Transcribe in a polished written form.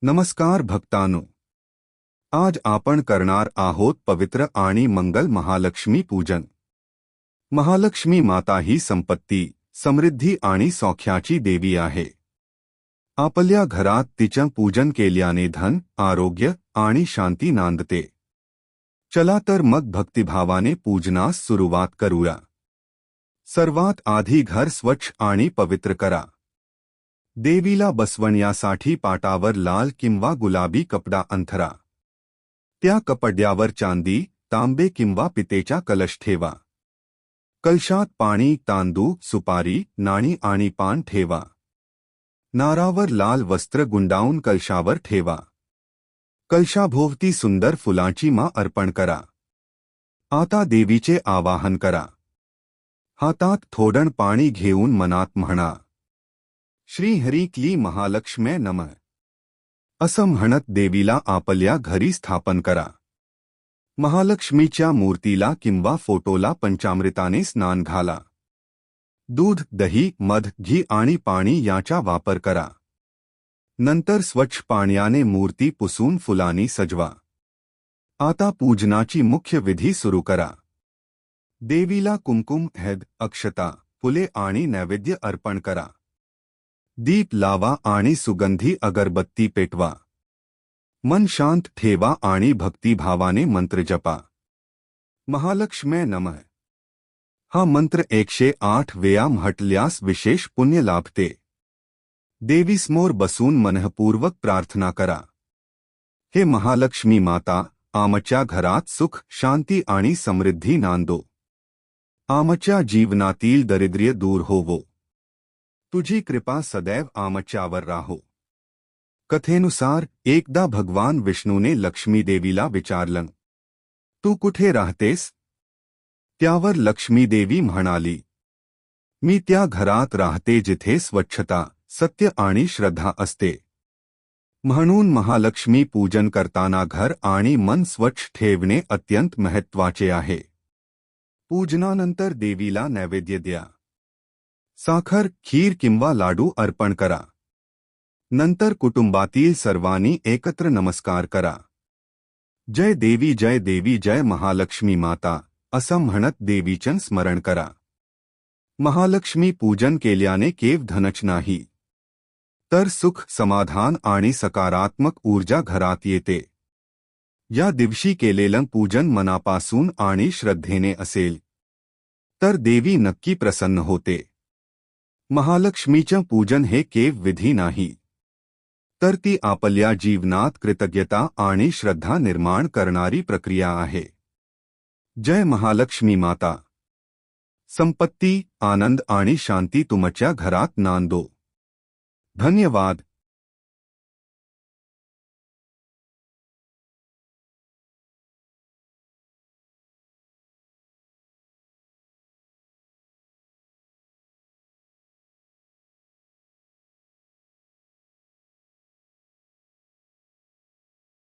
नमस्कार भक्तांनो, आज आपण करणार आहोत पवित्र आणि मंगल महालक्ष्मी पूजन। महालक्ष्मी माता ही संपत्ती, समृद्धी आणि सौख्याची देवी आहे। आपल्या घरात तिचं पूजन केल्याने धन, आरोग्य आणि शांती नांदते। चला तर मग भक्तिभावाने पूजनास सुरुवात करूया। सर्वात आधी घर स्वच्छ आणि पवित्र करा। देवीला बसवण्यासाठी पाटावर लाल किंवा गुलाबी कपडा अंथरा। त्या कपड्यावर चांदी, तांबे किंवा पितेचा कलश ठेवा। कलशात पाणी, तांदूळ, सुपारी, नाणी आणि पान ठेवा। नारावर लाल वस्त्र गुंडाळून कलशावर ठेवा। कलशाभोवती सुंदर फुलांची माळ अर्पण करा। आता देवीचे आवाहन करा। हातात थोडं पाणी घेऊन मनात म्हणा, श्री हरी क्ली महालक्ष्म्ये नमः असं म्हणत देवीला आपल्या घरी स्थापन करा। महालक्ष्मीच्या मूर्तीला किंवा फोटोला पंचामृताने स्नान घाला। दूध, दही, मध, घी आणि पाणी याचा वापर करा। नंतर स्वच्छ पाण्याने मूर्ती पुसून फुलांनी सजवा। आता पूजनाची मुख्य विधी सुरू करा। देवीला कुंकुम, हळद, अक्षता, फुले आणि नैवेद्य अर्पण करा। दीप लावा आणि सुगंधी अगरबत्ती पेटवा। मन शांत ठेवा आणि भक्तिभावाने मंत्र जपा। महालक्ष्म्ये नमः हा मंत्र 108 वेळा म्हटल्यास विशेष पुण्य लाभते। देवीसमोर बसून मनःपूर्वक प्रार्थना करा, हे महालक्ष्मी माता, आमच्या घरात सुख, शांती आणि समृद्धी नांदो। आमच्या जीवनातील दारिद्र्य दूर होवो। तुझी कृपा सदैव आमच्यावर राहो। कथेनुसार एकदा भगवान विष्णूने लक्ष्मी देवीला विचारलं, तू कुठे राहतेस? त्यावर लक्ष्मी देवी म्हणाली, मी त्या घरात राहते जिथे स्वच्छता, सत्य आणि श्रद्धा असते। म्हणून महालक्ष्मी पूजन करताना घर आणि मन स्वच्छ ठेवणे अत्यंत महत्त्वाचे आहे। पूजनानंतर देवीला नैवेद्य द्या। साखर, खीर किंवा लाडू अर्पण करा। नंतर कुटुंबातील सर्वांनी एकत्र नमस्कार करा। जय देवी, जय देवी, जय महालक्ष्मी माता असं म्हणत देवीचं स्मरण करा। महालक्ष्मी पूजन केल्याने केवळ धनच नाही, तर सुख, समाधान आणि सकारात्मक ऊर्जा घरात येते। या दिवशी केलेलं पूजन मनापासून आणि श्रद्धेने असेल तर देवी नक्की प्रसन्न होते। महालक्ष्मीचं पूजन हे केवळ विधी नाही, तर ती आपल्या जीवनात कृतज्ञता आणि श्रद्धा निर्माण करणारी प्रक्रिया आहे। जय महालक्ष्मी माता। संपत्ती, आनंद आणि शांती तुमच्या घरात नांदो। धन्यवाद।